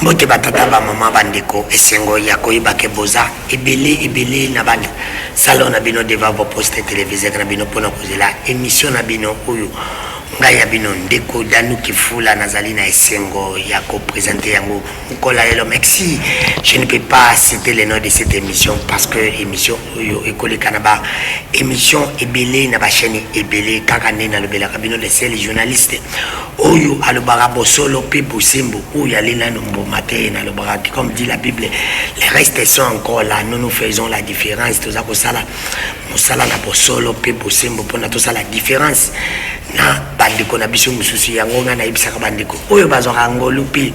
Mbote batata ba mama bandeko esengo ya koyiba ke boza ebele na banda salon na bino devant vos postes télévisés na bino pona kozela émission na bino oyo ngai ya bino ndeko danu kifula nazali na esengo ya ko présenter yango kola lelo merci. Je ne peux pas citer le nom de cette émission parce que émission oyo ekoleka na ba émission ebele na ba chaîne ebele kaka nena lobela kabino le seul journaliste oyo alobara bosolo pe bosembo oyo alena nombo matin na lobara comme dit la Bible, les restes sont encore là. Nous faisons la différence. Tout ça pour ça là mosala na bosolo pe bosembo pona tout ça la différence na bandeko na biso mususu yango nga na ibisaka bandeko oyo bazora ngolu pe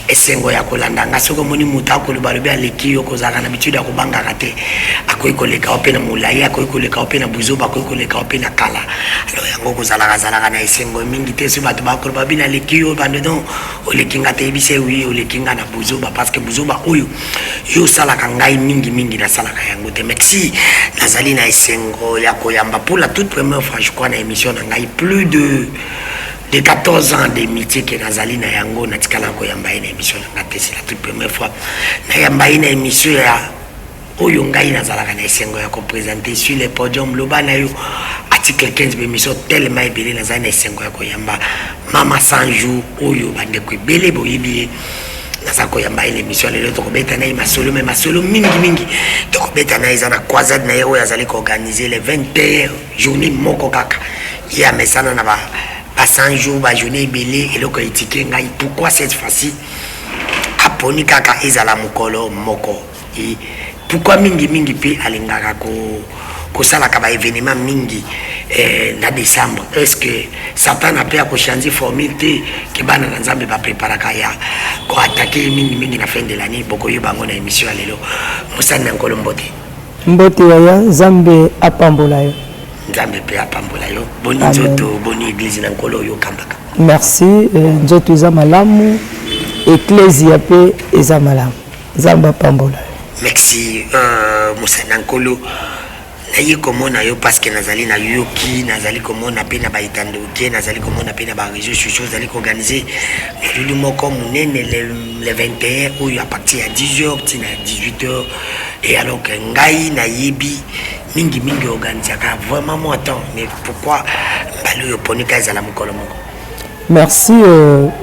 esengo ya kolanda nga soko moni mutako lubalobe aleki yo kozaka na bitude ya kubanga kate akoyi koleka ope na mulai akoyi koleka ope na buzoba akoyi koleka ope na kala alors yango kozalaka na esengo mingi te so bato bakoloba bina leki yo bande donc olekinga te ebise wi olekinga na buzoba parce que buzoba oyo yo salaka ngai mingi na salaka yango te merci nazali na esengo ya koyamba pour la toute première fois je crois na émission na ngai plus de 14 ans de métier que Nazali na yango na tikala ko yamba ina émission na c'est la toute première fois na yamba ina émission ya oyo ngai nazalaka na esengo ya ko présenter sur le podium loba na yo article 15 émission tellement ebele nazali na esengo ya ko yamba mama sanju oyo bande ko ebele boyibi nazako yamba ina émission lelo to kobeta na masolo mais masolo mingi to kobeta na izana croisade na yo yazali ko organiser les 21 journées moko kaka ya mesana na ba à 100 jours, bah journée belé et le critique ngai pourquoi cette fois-ci aponi kaka ezala mukolo moko et pourquoi mingi pe alingaka ko sala ka ba événement mingi na décembre est-ce que Satan a peur ko changer formalité que bana nzambe ba préparer kaya ko attaquer mingi na fin de l'année boko yo bango na émission lelo musana ngolo mbote ya nzambe apambola yo nzambe pe apambola yo boni nzoto boni église na nkolo yo kambaka merci nzoto eza malamu ecclesia pe eza malamu nzambe apambola merci musana nkolo naye komona yo parce que nazali na yoki nazali komona pe na baitando ke nazali komona pe na ba réseaux sociaux nazali organiser le moko munene le 21 oyo à partir à 10h tina 18h et alors que ngai na yebi mingi organiser vraiment moi temps mais pourquoi balo yo ponika ezala mukolo moko merci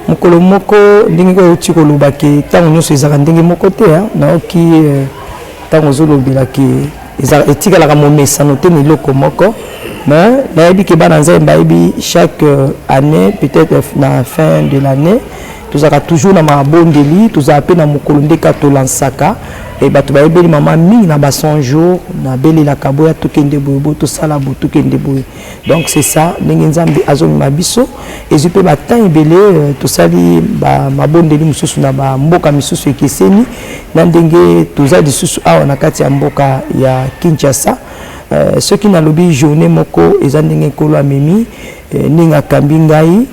mukolo moko ndingi ko tikoloba ke tango nyonso ezaka ndenge moko te na oki tango zolobela ke ezala etikala ka momesa noté ni loko moko mais na yebi ke bana nzemba yebi chaque année peut-être na fin de l'année tous aka toujours na mabondeli tous appelé na mukolo ndeka to lansaka et bato ba ebeli mama mingi na ba 100 jours na beli la kaboya to kende bobo to sala butu kende boye donc c'est ça ndenge nzambe azongi mabiso et je peux ba temps ebele to sali ba mabondeli mususu na ba mboka misusu ekeseni na ndenge toza disusu awa na kati ya mboka ya Kinshasa ceux qui na lobi journée moko eza ndenge kolo amemi ninga kambi ngai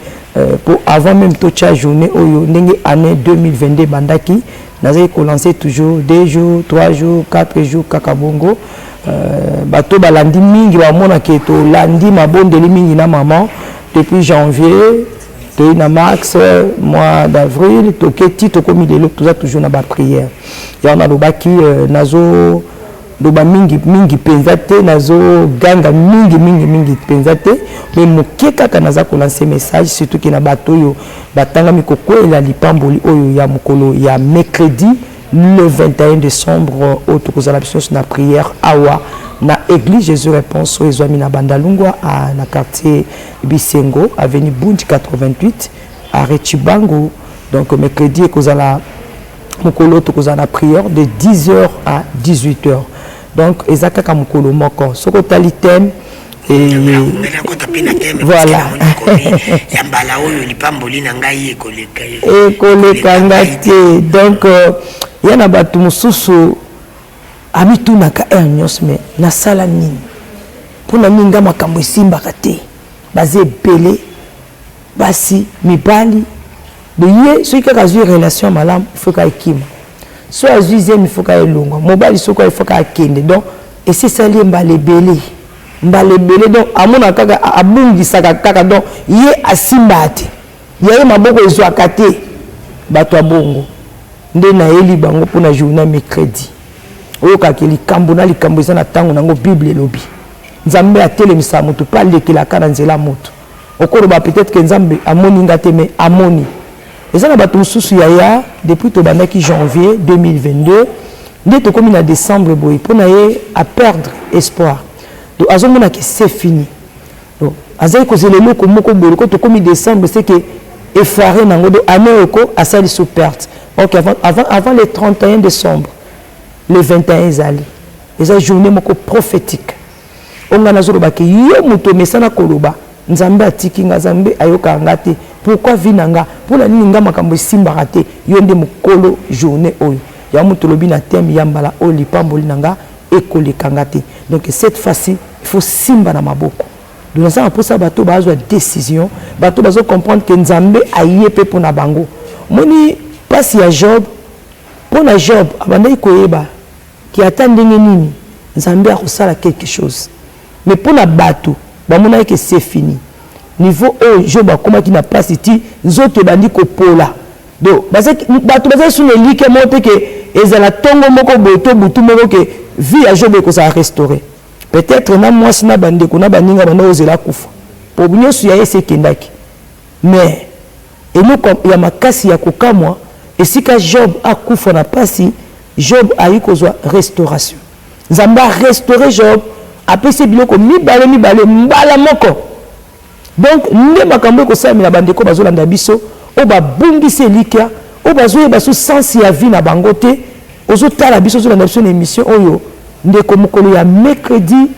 pour avant même toute la journée oyo ndenge année 2022 bandaki nazali ko lancer toujours 2 jours 3 jours 4 jours kakabongo bato balandi mingi ba mona ke to landi mabondeli mingi na maman depuis janvier to na mars mois d'avril to keti to komi lelo toza toujours na ba prière ya on a lobaki nazo doba mingi penzate nazo ganga mingi penzate mais moke kaka naza ko lancer message surtout que na bato yo batanga mikokwela lipamboli oyo ya mukolo ya mercredi le 21 décembre auto kozala biso na prière awa na église Jésus réponse oyo ezwami na Bandalungwa na quartier Bisengo avenue Bundi 88 à Rechibango donc mercredi kozala mukolo to kozala prière de 10h à 18h. Donc ezaka ka mukolo moko soko tali thème et voilà yambala oyo lipamboli na ngai ekoleka ngate donc yana batu mususu amitunaka nyos mais na sala nini pona minga makambo esimbaka te baze belé basi mibali de ye soki kaka zwi relation malamu faut ka ekima so azuzemi faut ka elonga mobali soko il faut ka akende donc et c'est ça li mbale belé donc amona kaka abungisaka kaka donc ye asimbate ye maboko ezwaka te bato abongo nde na eli bango pour na journée mercredi oyo kake likambo na likambo eza na tango nango bible elobi nzambe atelemisa moto pa lekelaka na nzela moto okoloba peut-être que nzambe amoni nga te mais amoni eza na bato mosusu ya depuis tobandaki janvier 2022 nde tokomi na décembre boye mpona ye à perdre espoir donc azomona que c'est fini donc azali kozela eloko moko boye ko tokomi décembre c'est que effoiré nango do année eko asali sous perte donc avant le 31 décembre le 21 ezali eza journée moko prophétique onga nazoloba ke yo moto mesana koloba nzambe atiki nga nzambe ayoka nga te pourquoi vinanga mpona nini nga makambo esimbaka te yo nde mokolo journée oyo ya moto lobi na thème ya mbala oyo lipamboli na nga ekolekanga te donc cette fois-ci il faut simba na maboko donc nasala mposa bato bazwa décision bato bazo comprendre que nzambe aye mpe mpona bango moni pasi ya Job mpona Job abandaki koyeba ki ata ndenge nini nzambe akosala quelque chose mais mpona bato bamonaki que c'est fini niveau oyo Job akomaki na place ti nzoto ebandi kopola donc bato bazali suna elike moko te ke ezala ntongo moko boye to butu moko ke vie ya Job ekozala restauré peut-être na mwasi na bandeko na baninga banda ozela kufa po nyonso ya ye esekendaki mais eloko ya makasi ya kokamwa esika Job akufa na pasi Job ayi kozwa restauration nzambe restaurer Job apesi biloko mibale mbala moko donc nde makambo ekosalamela bandeko bazolanda biso oyo babungisi elikia oyo bazoyeba so sensi ya vie na bango te ozotala biso ozolanda biso na émission oyo ndeko mokolo ya mercredi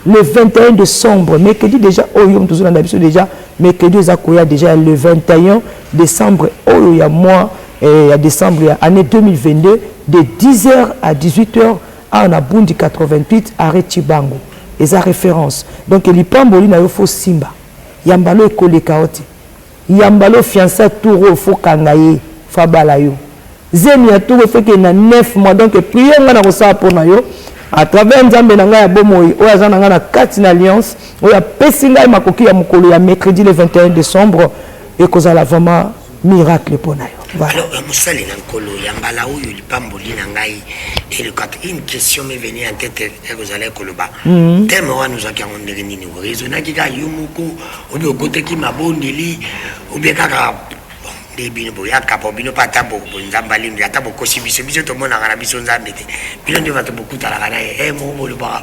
le 21 décembre mercredi déjà oyo tozolanda biso déjà mercredi eza koya déjà le 21 décembre oyo ya mois ya décembre ya année 2022 de 10h à 18h à na bundi 88 arrêt Chibango eza référence donc lipamboli na yo fo simba yambalo ekoleka oti yambalo fiança touro fo kangaye fabala yo zemi ya touro feke na 9 mois donc prier nga na kosala pona yo à travers nzambe na nga ya bomoi oyo aza na nga na kati na alliance oyo apesi ngai makoki ya mokolo ya mercredi le 21 décembre ekozala vraiment miracle pona yo. Voilà. Alors, Moussali Nankolo, Yambala ou Lipamboli Nangai, et le cadre, une question m'est venue en tête, et vous allez Koloba. Tellement, nous avons dit que nous raisonnons qu'il y a Yumuko, ou bien côté qui m'a bon délit, ou bien Kaka, des binoboya, Capobino Patabo, Nzambalim, Yatabo, Kosibiso, tout le monde a un abisson zambete. Puis on devait beaucoup à la rana, et mon le bar,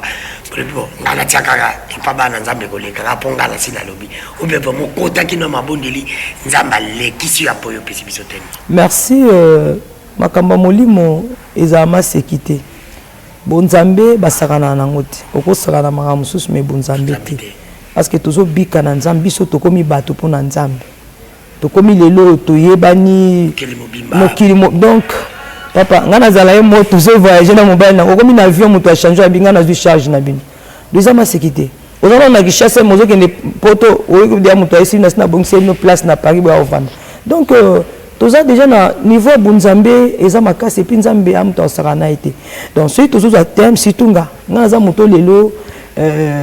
dans la Tiakara, et pas ban Nzambe, les Karaponga, la Sinalobi, ou bien pour mon côté qui n'a pas bon délit, Nzambale, qui suit à Poyo Pessibiso. Merci, Makamba Molimo, Ezama Sekite. Bonzambe, Basarana Nangote, Okosarana Maramusus, mais Bonzambe. Parce que tous les bika Nzambi sont comme bateau pour Nzambe. Comme il est là, tu es banni. Donc, papa, on a zala mo tous ces voyages dans mobile na comme une avion mo to changer abinga na charge na bino. Deuxième sécurité. On a chassé mozo que les poteaux au dia mo to ici na bongse no place na Paris ba ovanda. Donc tous a déjà na niveau Bunzambe eza makasi et puis Nzambe am to sarana été. Donc ceux tous a thème situnga. Na za moto lelo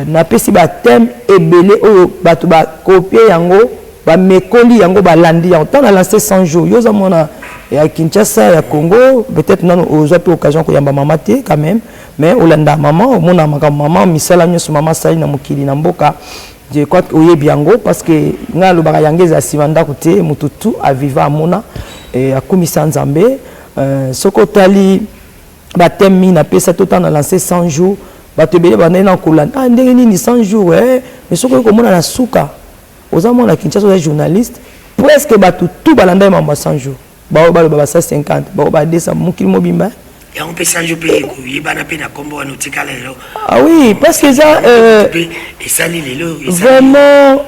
na pesi ba thème ebele o batu ba copier yango ba mekoli yango ba landi yango tant na lancé 100 jours yoza mona ya Kinshasa ya Congo peut-être non aux autres occasions ko yamba mama te quand même mais olanda maman mona maka maman misala nyoso mama sali na mokili na mboka je crois que oyebi yango parce que nga lo baka yangeza simanda kote mututu a viva mona et akumisa Nzambe soko tali ba thème na pesa tout temps na lancé 100 jours ba tebele ba na kolanda ndenge nini 100 jours mais soko ko mona na suka aux amants la Kinshasa des journalistes presque tout balanda mamba 100 jours ba ba 50 ba 200 mukili mobimba et on peut 100 jours payer y bana pe na kombo wa notika lelo ah oui parce que ça et ça lelo vraiment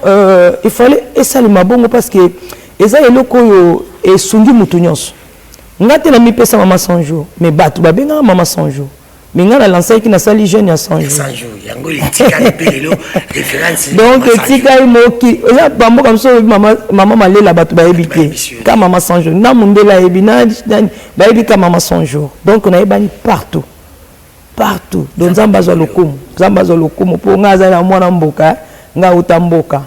il fallait et ça le mabongo parce que eza eloko yo e sungi mutu nyonso ngate na mi pesa mama 100 jours mais batu ba benga mama 100 jours mais ngana lancer qui na sali jeune ya 100 jours 100 jours yango litika lelo référence donc tika moki eza bambo comme ça maman malela batu ba ebité ka mama 100 jours na mundela ebina ba ebika mama 100 jours donc on a ebani partout donc Nzambazo lokumu po ngaza na mwana mboka nga utamboka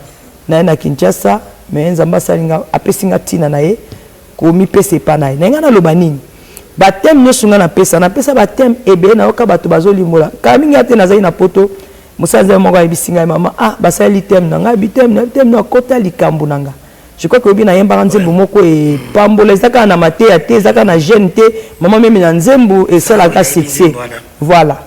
na Kinshasa mais Nzamba salinga apesinga tina na ye ko mi pese pa na ye ngana loba nini Baptême nyonso nga na pesa baptême ebe na yoka bato bazolimbola ka mingi ate nazali na poto mosanza moko ayebisinga mama basali thème na nga thème na kota likambo nanga je crois que obi na yemba nzembo moko e pambola ezaka na mateya te ezaka na jeune te mama meme na nzembo esalaka succès voilà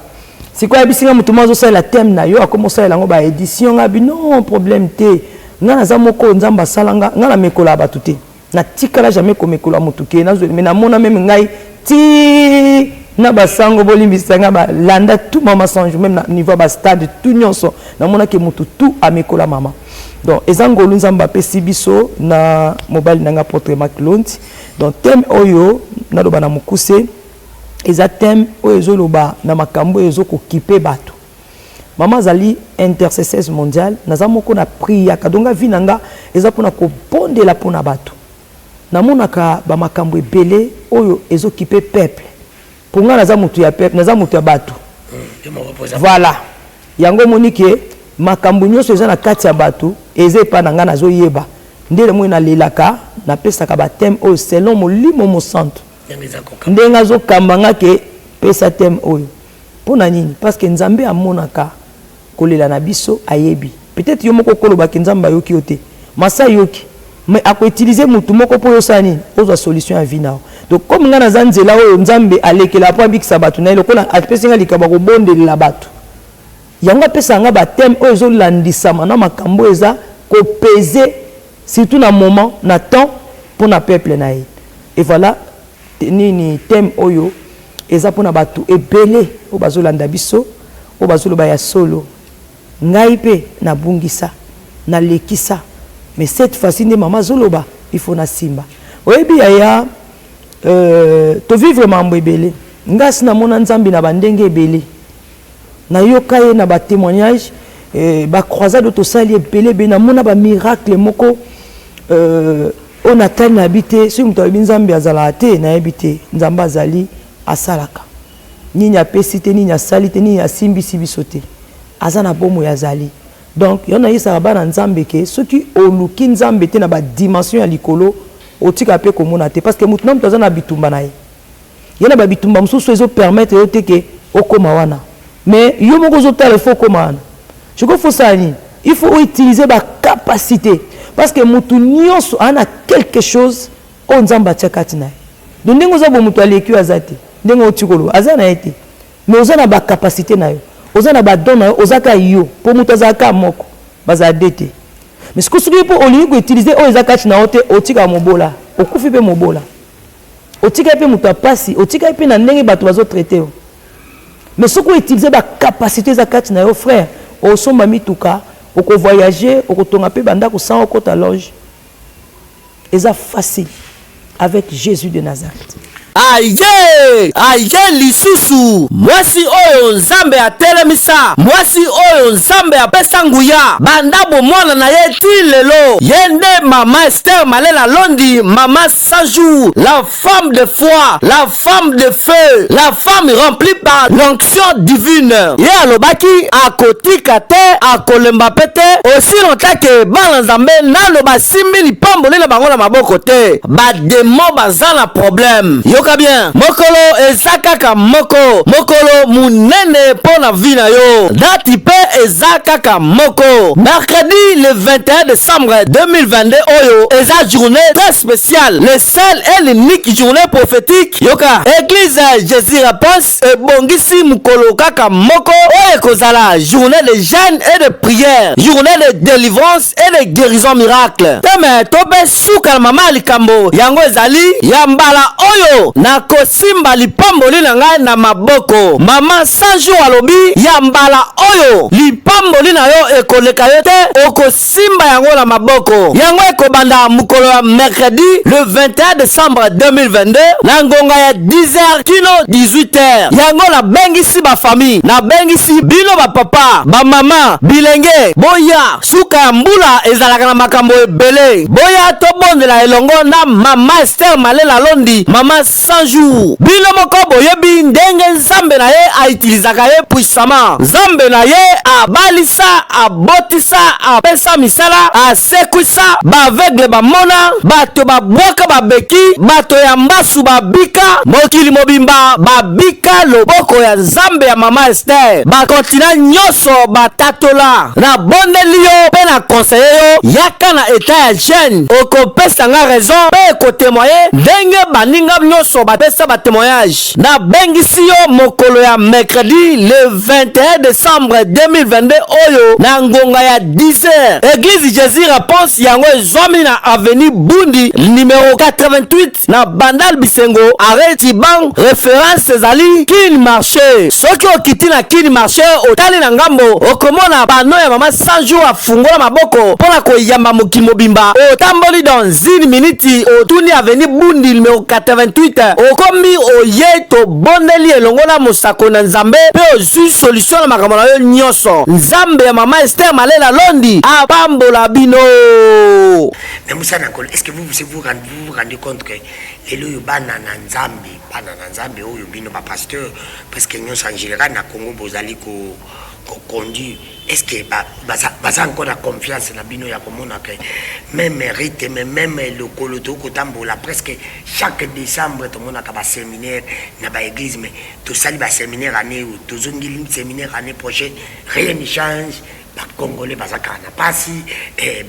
c'est quoi ayebisinga mutu mazo sala thème na yo akomosa lango ba édition nga non problème te nga naza moko nzamba salanga nga na mekola bato te na tikala jamais komekola mutu ke nazo mais na mona meme ngai ti na basango bolimbisanga ba landa tout mama sange même na niveau ba stade tout nyonso na mona ke mutu tout amekola mama donc ezangolu nzamba pesi biso na mobile nanga portrait maclonti donc thème oyo na loba na mukuse eza thème oyo ezoloba na makambo ezo ko kipe bato mama zali intercesseuse mondiale naza moko na priya kadonga vinanga eza pona ko bondela pona bato namonaka ba makambo ebele oyo ezo kipe peuple pour nga naza mutu ya peuple naza mutu ya bato voilà yango monike makambo nyonso eza na kati ya bato eza epa na nga nazo yeba ndele mwe na lelaka na pesaka ba thème oyo selon molimo mo santo ndenga zo kambanga ke pesa thème oyo pona nini parce que nzambe amonaka kolela na biso ayebi peut-être yo moko koloba ke nzamba yoki yote masa yoki mais à utiliser mutu moko po yo sani ozo solution à vie nao donc comme nga na zanzela oyo nzambe alekela po abikisa bato na lokola apesinga likaba ko bondelela bato yango apesa nga ba thème oyo zo landisama na makambo eza ko peser surtout na moment na temps pour na peuple na ye et voilà nini thème oyo eza pona bato ebele o bazolanda biso o bazoloba ya solo ngai pe na bungisa na lekisa mais cette fois-ci maman zoloba il faut na simba oyebi ya to vivre mambo ebele ngasi na mona nzambi na bandenge ebele na yokaye na ba témoignage ba croisade to sali ebele be na mona ba miracle moko on atteint na habité si mto nzambi azala te na habité nzamba azali asalaka nini apesi te nini asali te nini asimbi sibiso te azana bomo ya zali donc yona yisa bana nzambe ke soki oluki nzambe te na ba dimension ya likolo otika pe komona te parce que mutu nam tozana bitumba na ye yana ba bitumba mususu ezo permettre yo te ke okoma wana mais yo moko zo tala faut koma wana je crois faut ça ni il faut utiliser ba capacité parce que mutu nyonso ana quelque chose on nzamba tchakati na donc ndengo za bo mutu aleki azati ndengo otikolo azana ete mais ozana ba capacité na yo ozana ba don na yo ozaka yo po mutu azaka moko baza dete mais ce que soki po olingi ko utiliser o ezakati na ote otika mobola okufi pe mobola otika pe mutu apasi otika pe na ndenge bato bazo traiter yo mais ce que utiliser ba capacité zakati na yo frère osomba mituka oko voyager oko tonga pe banda ko sans okota loge eza facile avec Jésus de Nazareth. aye lisusu mwasi oyo nzambe atelemisa mwasi oyo nzambe apesa nguya banda bomwana na ye ti lelo yende mama Esther Malela Londi mama Sanjou la femme de foi la femme de feu la femme remplie par l'onction divine ye alobaki akotika te akolemba pete aussi longtemps que bana nzambe naloba simbi lipamboli na bango na maboko te bademo baza na problème yoka bien mokolo eza kaka mokolo munene pona vina yo dati pe eza kaka moko mercredi le 21 décembre 2022 oyo eza journée très spéciale le seul et l'unique journée prophétique yoka église Jésus Réponse ebongisi mokolo kaka moko oyo kozala journée de jeûne et de prière journée de délivrance et de guérison miracle teme tobe suka mama likambo yango ezali ya mbala oyo na kosimba lipamboli na ngai na maboko mama Sanjou alobi ya mbala oyo lipamboli na yo ekoleka yo te okosimba yango na maboko yango ekobanda mokolo ya mercredi le 21 décembre 2022 na ngonga ya 10h kino 18h yango nabengisi bafamille nabengisi bino bapapa bamama bilenge boya suka ya mbula ezalaka na makambo ebele boya tobondela elongo na mama Esther Malela Londi mama 100 jours. Bino moko boyebi ndenge nzambe na ye aitilizaka ye puissamment. Nzambe na ye abalisa, abotisa, apesa misala, asekwisa, baveugle bamona, bato babwaka babeki, bato ya mbasu babika, mokili mobimba babika loboko ya nzambe ya mama Esther. Bakontina nyonso batatola. Na bondeli yo pe na conseiller yo yaka na eta ya jeune. Okopesa nga raison pe kotemoye ndenge baninga nyonso bapesa ba témoignage. Na bengisi yo mokolo ya mercredi le 21 décembre 2022 oyo na ngonga ya 10h. Église Jésus Réponse yango ezomi na avenue Bundi numéro 88 na Bandal Bisengo arrêt Tiban référence ezali Kin Marché. Soki okiti na Kin Marché otali na ngambo okomona bano ya mama 100 jours afungola maboko pona koyamba mokili mobimba. Otamboli dans une minute otuni avenue Bundi numéro 88 okombi oye to bondeli elongo na mosako na nzambe pe ozui solution na makambo na yo nyonso. Nzambe ya mama Esther Malela Londi apambola bino. Mais Moussa Nakol, est-ce que vous vous rendez compte que les loyaux bana na nzambe oyo bino ba pasteur parce que nous en général na Congo bozali ko conduit. Est-ce que baza encore la confiance na bino ya komona que même rite même le koloto kotambola presque chaque décembre tout monde a ba séminaire na ba église mais tout ça ba séminaire année ou tout zongili séminaire année prochaine rien ne change. Les Congolais bazaka na pasi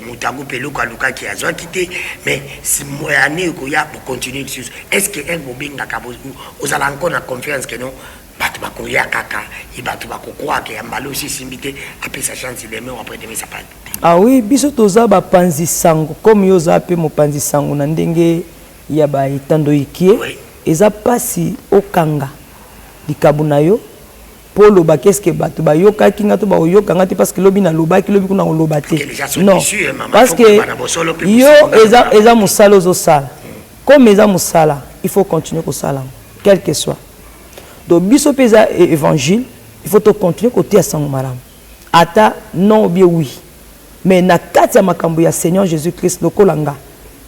mutago peloko aluka ki azwa kité mais si moya année ko ya pour continuer sur est-ce que un bobinga kabo ozala encore na confiance que non batu bakoya kaka et batu bakokwa ke ambalo aussi simbité après sa chance demain ou après demain ça pas. Ah oui, biso toza ba panzi sango comme yoza pe mo panzi sango na ndenge ya ba itando ikie eza pasi okanga likabuna yo polo ba qu'est-ce que bato ba yoka kinga to ba yoka ngati parce que lobi na loba ki lobi kuna loba te non parce que yo eza musala zo sala comme eza musala il faut continuer ko sala quel que soit donc biso pesa évangile il faut to continuer côté à sango malam ata non ou bien oui mais na kati ya makambo ya Seigneur Jésus-Christ lokolanga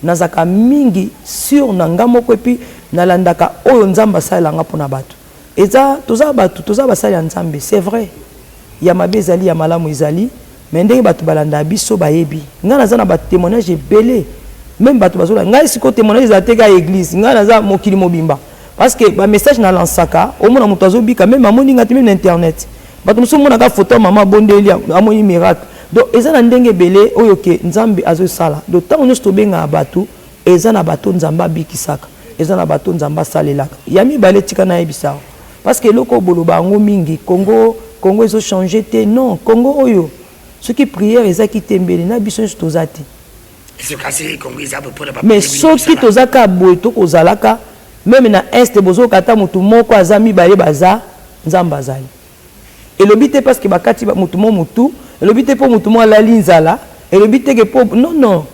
nazaka mingi sur nanga moko epi nalandaka oyo nzamba salanga pona bato eza toza batu toza basali ya nzambe c'est vrai ya mabe ezali ya malamu ezali mais ndenge batu balanda biso bayebi nga naza na ba témoignage ebele même batu bazola ngai siko témoignage ezateka église nga naza mokili mobimba parce que ba message na lansaka omona mutu azobika même amoni ngati même na internet batu muso mona ka photo mama bondeli amoni miracle donc eza na ndenge ebele oyo ke nzambe azosala donc tango nyonso tobenga batu eza na bato nzamba bikisaka eza na bato nzamba salelaka ya mibale tika na yebisa parce que loko boloba ngo mingi Congo ezo changer te non Congo oyo ce qui prière ezaki tembele na biso tozati mais soki tozaka boye to kozalaka même na est bozo kata mutu moko azami bale baza nzamba azali elobi te parce que bakati mutu mutu elobi te po mutu mo alali nzala elobi te ke po non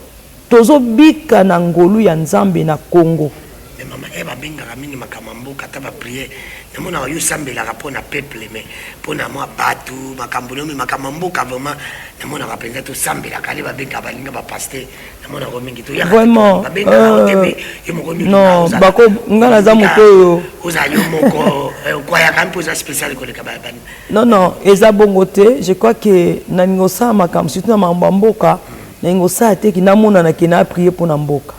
tozo bika na ngolu ya nzambe na Congo. Mais maman eba bengaka mingi makamambo kata ba prier namona yo sambela rapona peuple mais pona moi batu makambo nomi makamambo ka vraiment namona bapenza to sambela kale ba benga balinga ba pasteur namona ko mingi to ya vraiment non bako ngana za moto yo oza yo moko kwa ya kampo za spécial ko le kababa non eza bongo te je crois que na ngosa makambo surtout na mboka na ngosa te ki namona na kina prier pona mboka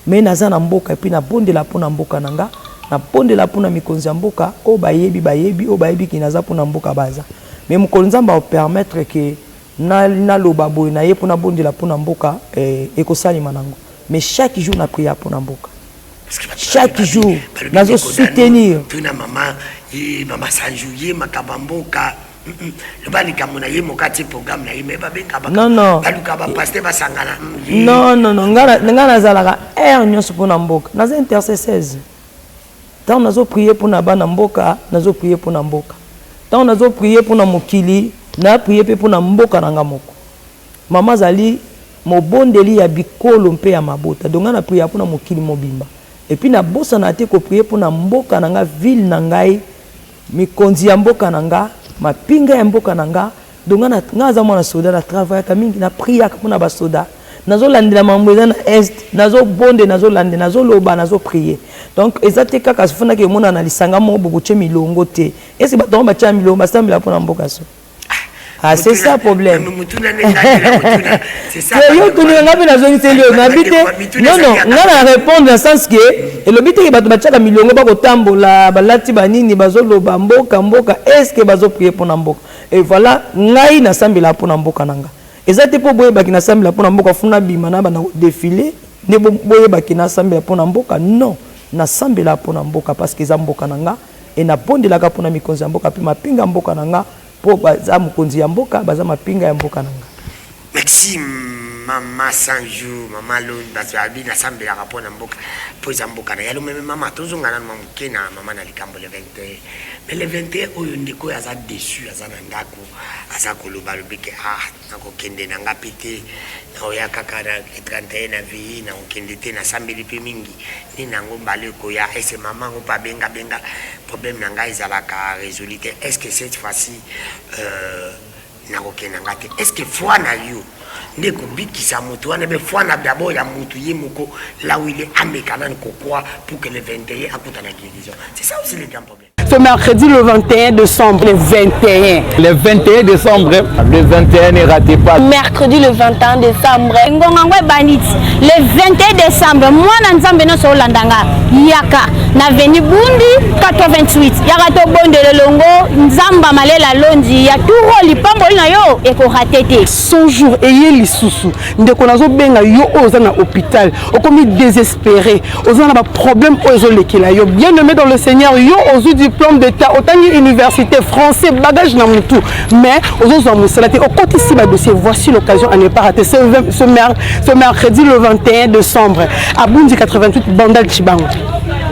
mais naza na mboka puis na bondela pona mboka nanga na bondela pona mikonzi ya mboka o bayebi o bayebi ki naza pona mboka baza mais mokonzi amba permettre que na loba boy na ye pona bondela pona mboka ekosalima nango mais chaque jour na prière pona mboka chaque jour nazo soutenir tuna mama sanjuye makabamboka le bali kamona ye mokati programme na yime ba benga ba non baluka ba pasteur basangana non ngana zalaka nyonso pona mboka naza intercesseuse tant nazo prier pona bana mboka nazo prier pona mboka tant nazo prier pona mokili na prier pe pona mboka nanga moko mama zali mobondeli ya bikolo mpe ya mabota donc na prier pona mokili mobimba et puis na bosa na te ko prier pona mboka nanga ville na ngai mikonzi ya mboka nanga mapinga ya mboka nanga donc nga za mwana soda na travail ka mingi na prier pona ba soda nazolandela mambo eza na est nazobonde nazolande nazoloba nazoprier donc ezate kaka sifuna ke mona na lisanga mo bokoche milongo te est-ce bato ba cha milongo basambela pona mboka so ah c'est ça problème c'est ça yo tuni ngapi nazongi selio ngabite non ngana répondre dans sens que et le but que bato ba cha milongo ba kotambola balati banini bazoloba mboka est-ce que bazoprier pona mboka et voilà ngai na sambela pona mboka nanga ezate po boye bakina sambela pona mboka funa bima na bana défiler ne boye bakina sambela pona mboka non na sambela pona mboka parce que za mboka nanga et na pondelaka pona mikonzi ya mboka pe mapinga mboka nanga po baza mukonzi ya mboka baza mapinga ya mboka nanga. Merci mama Sanjou mama Lone bazo abi na sambela pona mboka po za mboka na yalo meme mama tozonga na mamukena mama na likambo le 21 mais le 21 oyo ndiko aza déçu aza na ndako aza koloba lobike nakokende na nga pete na oya kaka na 31 na vie na okende te na sambeli pe mingi ni nango mbale koya ese mama ngo pa benga problème na nga ezalaka résolu te est-ce que cette fois-ci nakokende nga te est-ce que foi na yo ndeko bikisa moto wana be foi na d'abord ya moto ye moko là où il est amekana kokwa pour que le 21 akuta na guérison c'est ça aussi le grand problème. Ce mercredi le 21 décembre, le 21. Le 21 décembre, le 21 ne ratez pas. Mercredi le 21 décembre, le 21 décembre, moi Nzambe no so landanga yaka na veni Bundi 88. Yaka to bonde le longo Nzamba malela londi ya turo lipambo na yo eko ratete. Son jour eye lisusu ndeko nazo benga yo oza na hôpital okomi désespéré oza na ba problème ozo lekela yo bien aimé dans le Seigneur yo ozu diplôme d'état autant université français bagage na mutu mais ozo zo musalate au côté si ba dossier voici l'occasion à ne pas rater ce mercredi le 21 décembre à Bundi 88 Bandal Chibango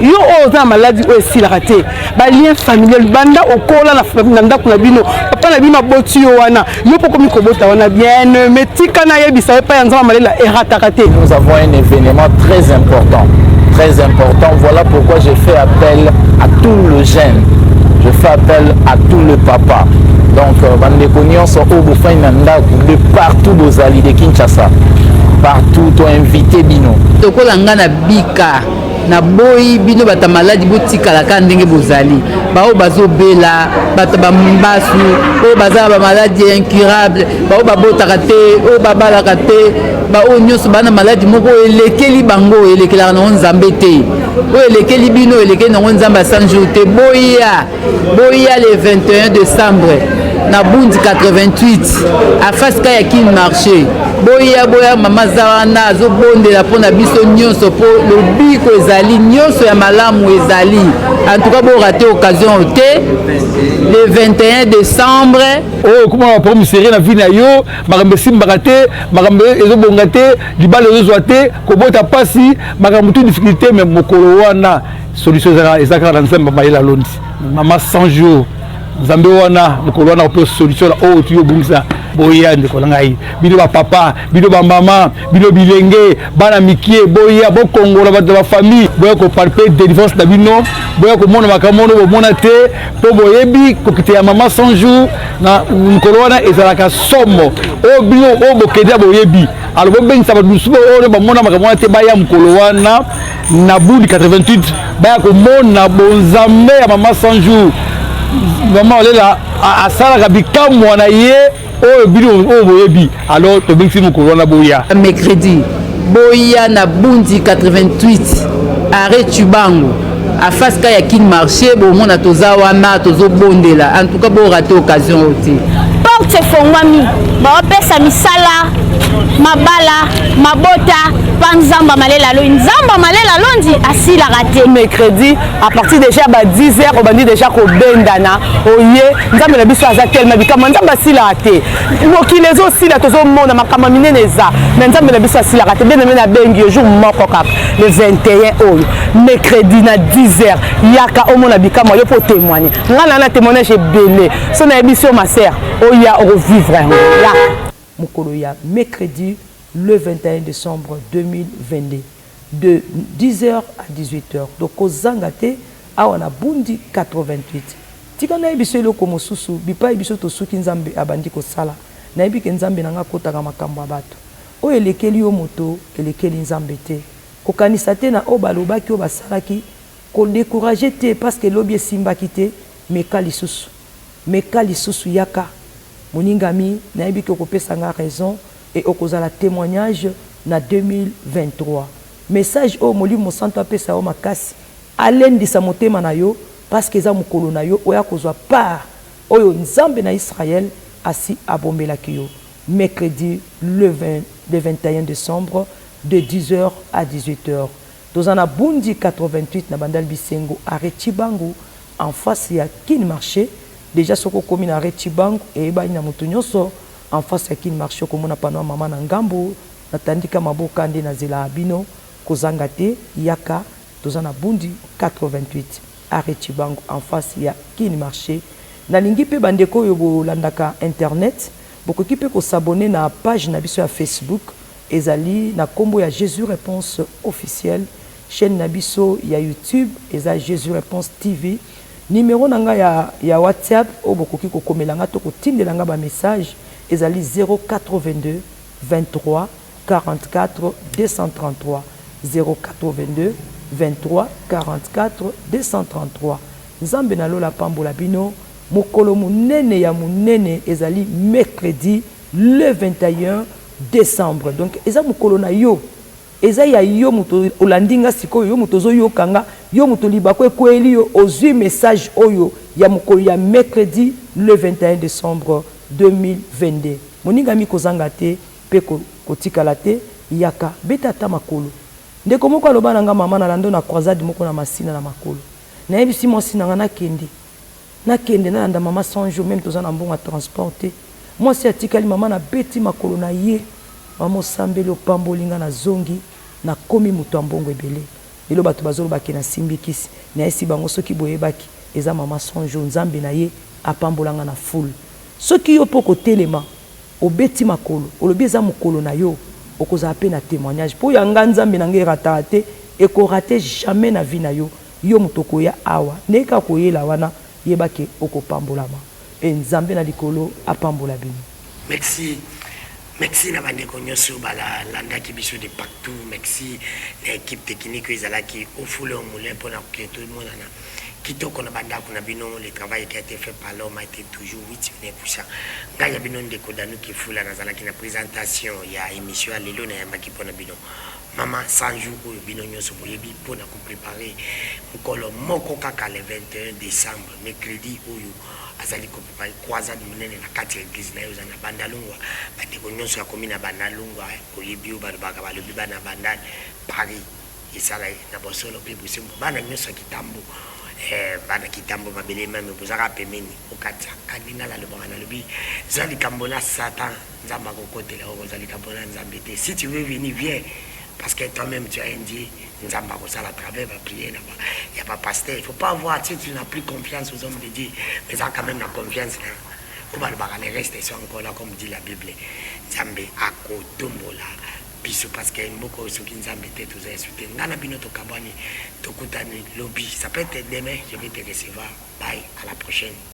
yo oza maladie o si la raté ba lien familial banda okola na ndako na bino papa na bino boti yo wana yo poko mikobota wana bien mais tika na yebisa pa yanza malela erata raté. Nous avons un événement très important. Voilà pourquoi je fais appel à tout le jeune. Je fais appel à tout le papa. Donc, bandeko nyonso o bofai na ndako de partout bozali de Kinshasa. Partout to invité bino. Tokola ngana bika na boyi bino bata maladi botikala ka ndenge bozali bao bazobela bata bambasu o bazala ba maladie incurable bao babotaka te o babalaka te bao nyonso bana maladi moko elekeli bango elekela na Nzambe te o elekeli bino elekeli na Nzambe sanjo te boya le 21 décembre na Bundi 88 à face ka ya kin marché boya mama zawana azobondela pona biso nyonso po lobiko ezali nyonso ya malamu ezali en tout cas bo rater occasion te le 21 décembre comment on peut me serrer la vie na yo makambe simbaka te makambe ezobonga te libala ezozwa te kobota pasi makambe tu difficulté mais mokolo wana solution ezaka na Nzambe mayela londi mama 100 jours Nzambe wana mokolo wana ope solution la o tu yo bungisa boya ndeko ngai bino ba papa bino ba mama bino bilenge bana mikie boya bo kongola ba de famille boya ko palper délivrance na bino boya ko mona makamono bo mona te po boyebi ko kite ya mama 100 jours na mokolo wana ezalaka somo o bino o bokeda boyebi alors bo ben sababu subo o ba mona makamona te baya mokolo wana na Bundi 88 baya ko mona bonzambe ya mama 100 jours maman olela asala kabikamu wana ye o bino o boyebi alors to bingsi mo corona boya mercredi boya na Bundi 88 arrêt Chibango à face ka ya kin marché bo mona toza wana tozobondela en tout cas bo rater occasion oti porte fongwami ba pesa misala mabala mabota panzamba malela lo nzamba malela londi asila raté mercredi à partir déjà ba 10h on bandi déjà ko bendana oye nzamba na biso aza tellement bikama nzamba asila raté mokilezo sila tozo mona makama minene za mais nzamba na biso asila raté bien na bengi jour moko kaka le 21 oyo mercredi na 10h yaka omona bikama yo po témoigner ngana na témoignage belé so na biso ma sœur oya revivre ya mokolo ya mercredi le 21 décembre 2022 de 10h à 18h donc kozanga te awa na Bundi 88 tika na biso eloko mosusu bipai biso to suki Nzambe abandi ko sala na yebi ke Nzambe nanga kotaka makambo abato oyo elekeli yo moto elekeli nzambe te kokanisa te na oyo balobaki oyo basalaki kodécourage te parce que lobi esimbaki te meka lisusu yaka moningami nayebi ke okopesanga raison et okozala témoignage na 2023 message oyo molimo mosantu apesa yo makasi alendisa motema na yo parce que eza mokolo na yo oya kozwa part oyo nzambe na Israël asi abombelaki yo mercredi le 21 décembre de 10h à 18h dans un Bundi 88 na bandal bisengo arrêt Chibangu en face ya Kin marché déjà soko komi na arrêt Chibangu et ba ina mutu nyonso en face ya Kin marché ko mona pano mama na ngambo natandika maboka ndi na zela abino kozanga te yaka dans un Bundi 88 arrêt Chibangu en face ya Kin marché na lingi pe bandeko yo bolandaka internet bokoki pe ko s'abonner na page na biso ya Facebook ezali na kombo ya Jésus Réponse officielle chaîne Nabiso ya YouTube eza Jésus Réponse TV numéro nanga ya WhatsApp o bokoki ko komelanga to ko tindelanga ba message ezali 0422 23 44 233 0422 23 44 233 nzambe na lola pambola bino mokolo munene ya munene ezali mercredi le 21 décembre donc eza mokolo na yo eza ya yo muto olandinga siko yo muto zo yokanga yo muto libako ekweli yo ozwi message oyo ya mokolo ya mercredi le 21 décembre 2022 moninga mi kozanga te pe kotikala te yaka beta ta makolo ndeko moko aloba nanga mama na lando na croisade moko na masina na makolo na yebisi mosi nanga nakende na landa mama 100 jours même toza na mbongo transporter moi si atikali mama na beti makolo na ye mama sambelo pambolinga na zongi na komi mutu ambongo ebele lelo bato bazolobaki na simbikisi na esi bango soki boyebaki eza mama 100 jours nzambe na ye apambolanga na foule soki yo poko telema obeti makolo olobi eza mokolo na yo okozala pe na témoignage po yanga nzambe na ngai rataka te ekorate jamais na vie na yo yo mutu okoya awa neka koyela wana yebaki okopambolama e nzambe na likolo apambola bino. Merci na bandeko nyonso bala landaki biso de partout. Merci na équipe technique ezalaki au foule au moulin pour que tout le monde na kitoko na bandako na bino. Le travail qui a été fait par l'homme a été toujours 8%. Ngaya bino ndeko danu ki fula na zalaki na présentation ya émission lelo na yambaki pona bino. Maman 100 jours oyo bino nyonso boyebi pona ko préparer mokolo moko kaka le 21 décembre mercredi oyo azali ko préparer croisade munene na kati ya église na yo za na bandalungwa bandeko nyonso ya komina bandalungwa oyebi oyo balobaka balobi bana bandali Paris esala na bosolo pe busembo bana nyonso kitambo bana kitambo mabele meme bozaka pemeni okati kardinal alobaka na lobi zali kambola satan nzamba kokotela oko zali kambola nzambe te si tu veux venir viens parce que toi-même tu as un Dieu nous avons ça à travers la prière là-bas il n'y a pas pasteur il faut pas avoir si tu n'as plus confiance aux hommes de Dieu mais ça quand même la confiance là comment le reste sont encore là comme dit la Bible Nzambe akotombola biso parce que beaucoup ceux qui Nzambe te tous insulter ngana bino to kabani to kutani lobby ça peut être demain je vais te recevoir bye à la prochaine.